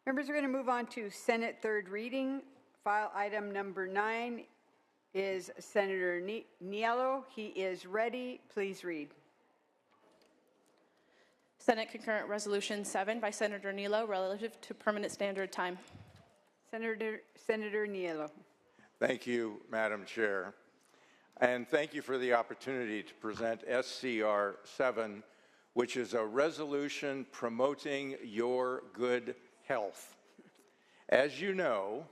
Members, we're going to move on to Senate third reading. File item number 9 is Senator Niello. He is ready. Please read. Senate Concurrent Resolution 7 by Senator Niello relative to permanent standard time. Senator Niello. Thank you, Madam Chair. And thank you for the opportunity to present SCR 7, which is a resolution promoting your good health. As you know,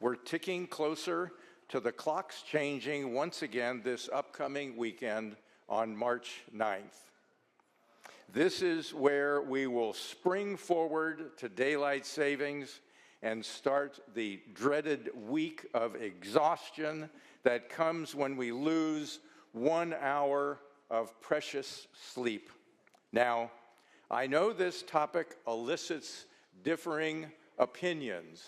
we're ticking closer to the clocks changing once again this upcoming weekend on March 9th. This is where we will spring forward to daylight savings and start the dreaded week of exhaustion that comes when we lose 1 hour of precious sleep. Now, I know this topic elicits differing opinions.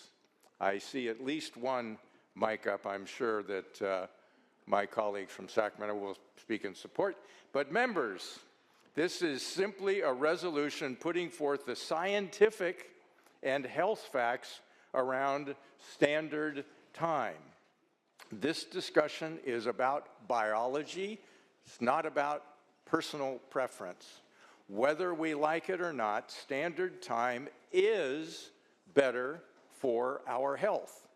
I see at least one mic up. I'm sure that my colleagues from Sacramento will speak in support. But members, this is simply a resolution putting forth the scientific and health facts around standard time. This discussion is about biology. It's not about personal preference. Whether we like it or not, standard time is better for our health.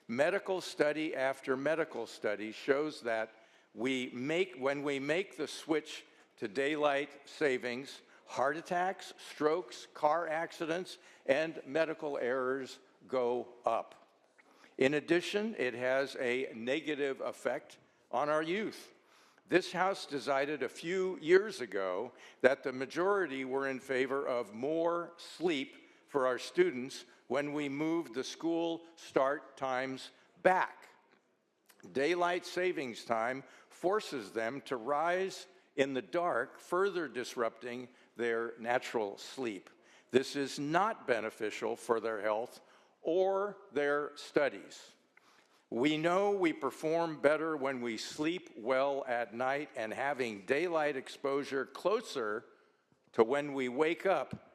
Medical study after medical study shows that when we make the switch to daylight savings, heart attacks, strokes, car accidents, and medical errors go up. In addition, it has a negative effect on our youth. This House decided a few years ago that the majority were in favor of more sleep for our students when we moved the school start times back. Daylight savings time forces them to rise in the dark, further disrupting their natural sleep. This is not beneficial for their health or their studies. We know we perform better when we sleep well at night, and having daylight exposure closer to when we wake up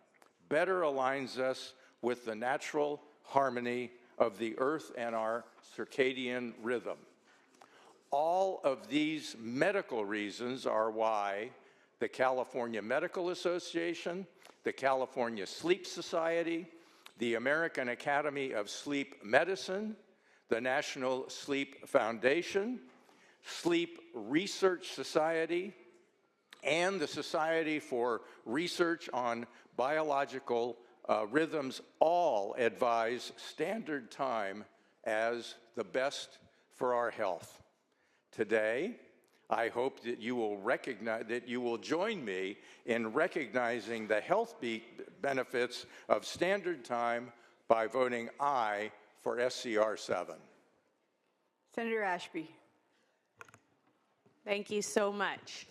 better aligns us with the natural harmony of the earth and our circadian rhythm. All of these medical reasons are why the California Medical Association, the California Sleep Society, the American Academy of Sleep Medicine, the National Sleep Foundation, Sleep Research Society, and the Society for Research on Biological Rhythms all advise standard time as the best for our health. Today, I hope that you will join me in recognizing the health benefits of standard time by voting aye for SCR 7. Senator Ashby. Thank you so much.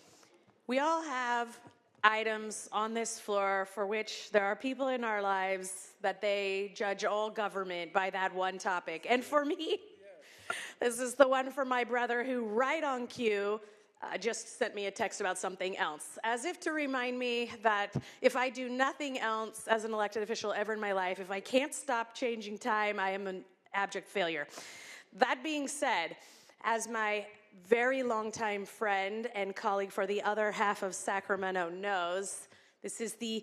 We all have items on this floor for which there are people in our lives that they judge all government by that one topic. And for me, this is the one for my brother who, right on cue, just sent me a text about something else, as if to remind me that if I do nothing else as an elected official ever in my life, if I can't stop changing time, I am an abject failure. That being said, as my very longtime friend and colleague for the other half of Sacramento knows, this is the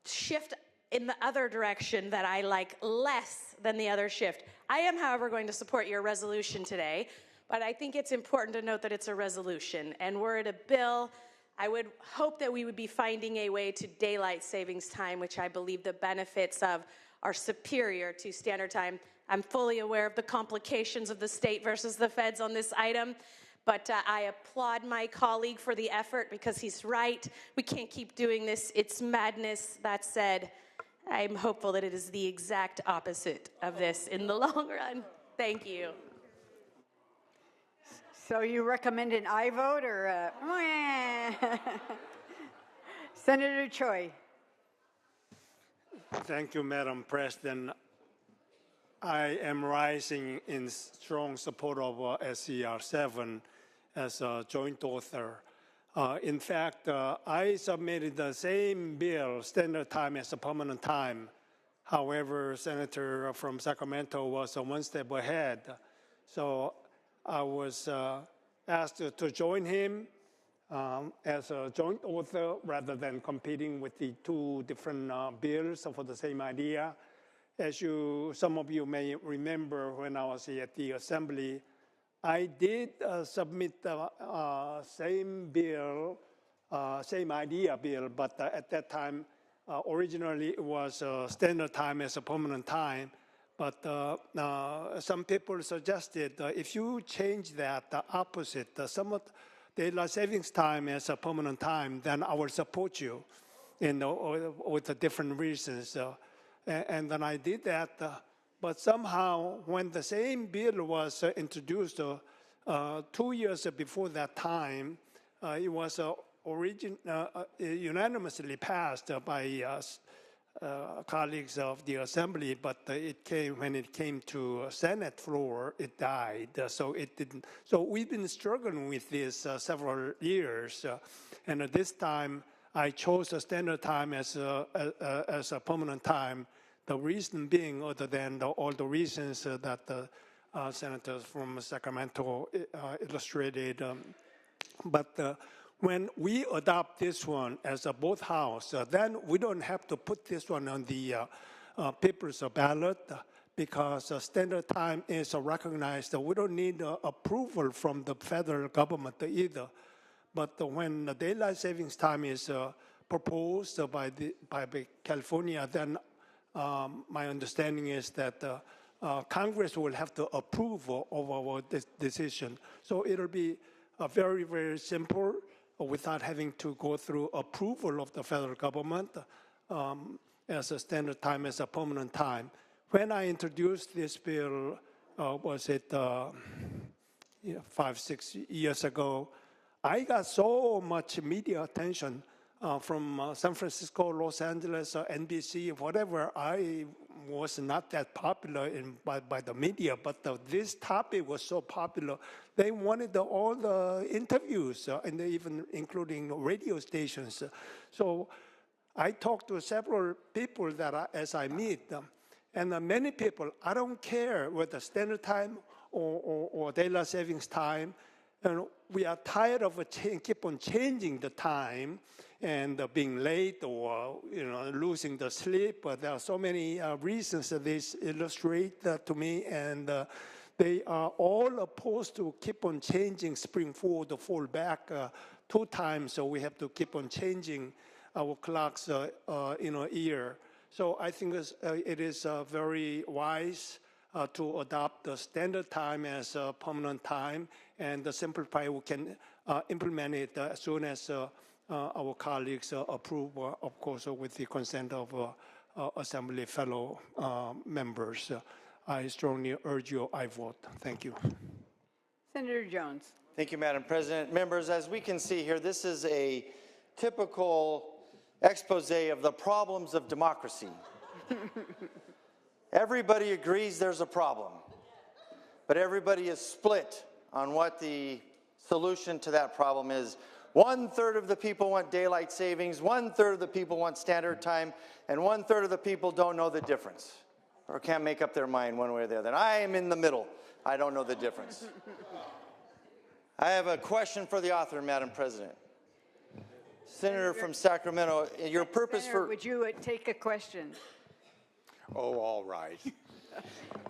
shift in the other direction that I like less than the other shift. I am, however, going to support your resolution today, but I think it's important to note that it's a resolution, and were it a bill, I would hope that we would be finding a way to daylight savings time, which I believe the benefits of are superior to standard time. I'm fully aware of the complications of the state versus the feds on this item, but I applaud my colleague for the effort because he's right. We can't keep doing this. It's madness. That said, I'm hopeful that it is the exact opposite of this in the long run. Thank you. So you recommend an aye vote or Senator Choi. Thank you, Madam President. I am rising in strong support of SCR 7 as a joint author. In fact, I submitted the same bill, standard time as a permanent time, However, Senator from Sacramento was one step ahead. So I was asked to join him as a joint author rather than competing with the two different bills for the same idea. As some of you may remember, when I was at the Assembly, I did submit the same bill, same idea bill, but at that time, originally it was standard time as a permanent time. But some people suggested if you change that, the opposite, some of daylight savings time as a permanent time, then I will support you, with the different reasons. And then I did that. But somehow, when the same bill was introduced 2 years before that time, it was unanimously passed by colleagues of the Assembly, but when it came to Senate floor, it died. So it didn't. So we've been struggling with this several years, and at this time, I chose the standard time as a permanent time. The reason being, other than all the reasons that the senators from Sacramento illustrated, but when we adopt this one as both house, then we don't have to put this one on the papers ballot because standard time is recognized. We don't need approval from the federal government either. But when the daylight savings time is proposed by California, then my understanding is that Congress will have to approve of our decision. So it'll be very, very simple without having to go through approval of the federal government as a standard time, as a permanent time. When I introduced this bill, was it 5-6 years ago, I got so much media attention from San Francisco, Los Angeles, NBC, whatever. I was not that popular by the media, but this topic was so popular. They wanted all the interviews, and they even including radio stations. So I talked to several people that as I meet them, and many people, I don't care whether standard time or daylight savings time. And we are tired of keep on changing the time and being late or losing the sleep. But there are so many reasons that this illustrate to me, and they are all opposed to keep on changing spring forward or fall back 2 times. So we have to keep on changing our clocks in a year. So I think it is very wise to adopt the standard time as a permanent time, and the simplify we can implement it as soon as our colleagues approve, of course, with the consent of Assembly fellow members. I strongly urge your I vote. Thank you. Senator Jones. Thank you, Madam President. Members, as we can see here, this is a typical expose of the problems of democracy. Everybody agrees there's a problem, but everybody is split on what the solution to that problem is. 1/3 of the people want daylight savings, 1/3 of the people want standard time, and 1/3 of the people don't know the difference or can't make up their mind one way or the other. And I am in the middle. I don't know the difference. I have a question for the author, Madam President. Senator from Sacramento, your purpose Senator, for... would you take a question? Oh, all right.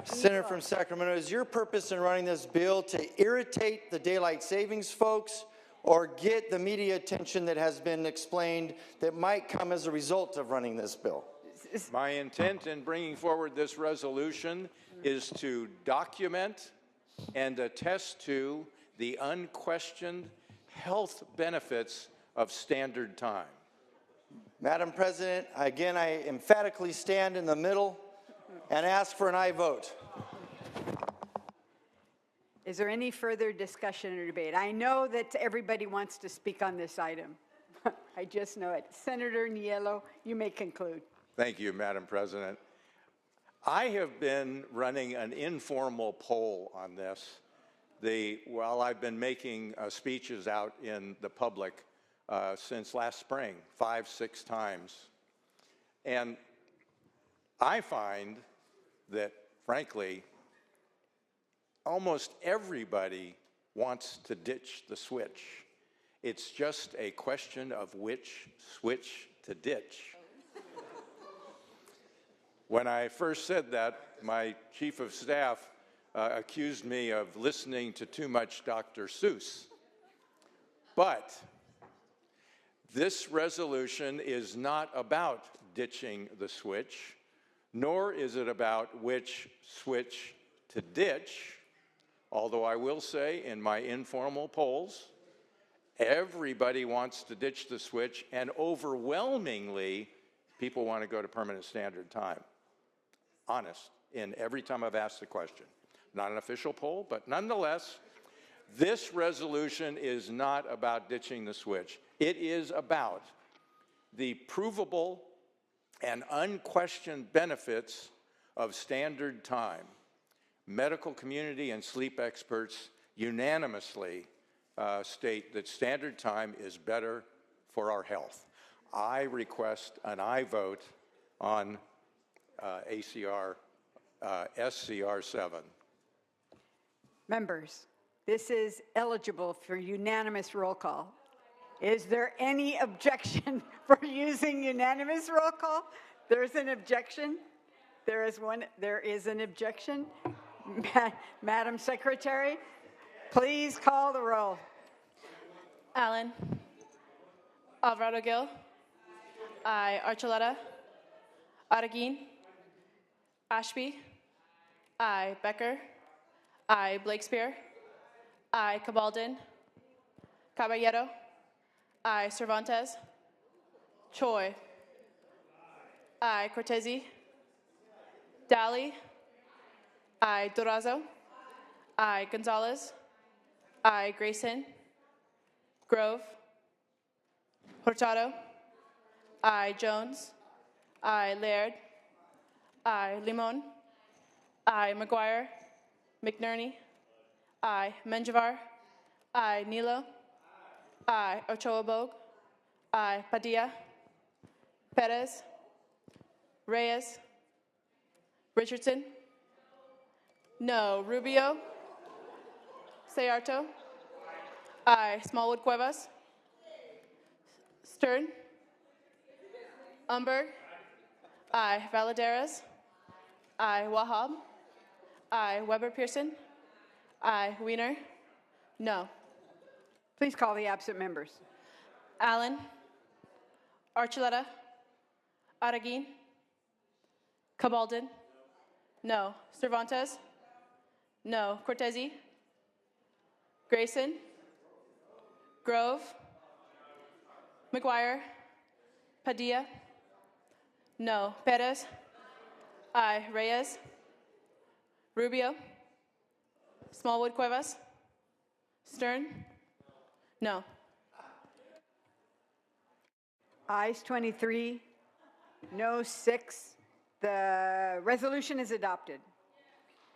Senator from Sacramento, is your purpose in running this bill to irritate the daylight savings folks or get the media attention that has been explained that might come as a result of running this bill? My intent in bringing forward this resolution is to document and attest to the unquestioned health benefits of standard time. Madam President, again, I emphatically stand in the middle and ask for an aye vote. Is there any further discussion or debate? I know that everybody wants to speak on this item. I just know it. Senator Niello, you may conclude. Thank you, Madam President. I have been running an informal poll on this while I've been making speeches out in the public since last spring, 5-6 times. And I find that, frankly, almost everybody wants to ditch the switch. It's just a question of which switch to ditch. When I first said that, my chief of staff accused me of listening to too much Dr. Seuss. But this resolution is not about ditching the switch, nor is it about which switch to ditch, although I will say in my informal polls, everybody wants to ditch the switch, and overwhelmingly, people want to go to permanent standard time. Honest, in every time I've asked the question. Not an official poll, but nonetheless, this resolution is not about ditching the switch. It is about the provable and unquestioned benefits of standard time. Medical community and sleep experts unanimously state that standard time is better for our health. I request an aye vote on SCR 7. Members, this is eligible for unanimous roll call. Is there any objection for using unanimous roll call? There's an objection. There is an objection. Madam Secretary, please call the roll. Allen. Alvarado Gil. Aye. Archuleta. Araguin. Ashby. Aye. Becker. Aye. Blakespear. Aye. Cabaldon. Caballero. Aye. Cervantes. Choi. Aye. Cortese. Daly. Aye. Durazo. Aye. Gonzalez. Aye. Grayson. Grove. Hurtado. Aye. Jones. Aye. Laird. Aye. Limon. Aye. McGuire. McNerney. Aye. Menjivar. Aye. Niello. Aye. Ochoa-Bogue. Aye. Padilla. Perez. Reyes. Richardson. No. Rubio. Sayarto. Aye. Smallwood Cuevas. Stern. Umberg. Aye. Valadares. Aye. Wahab. Aye. Weber Pearson. Aye. Wiener. No. Please call the absent members. Allen. Archuleta. Araguin. Cabaldon. No. Cervantes. No. Cortese. Grayson. Grove. McGuire. Padilla. No. Perez. Aye. Reyes. Rubio. Smallwood Cuevas. Stern. No. Ayes 23, no 6. The resolution is adopted.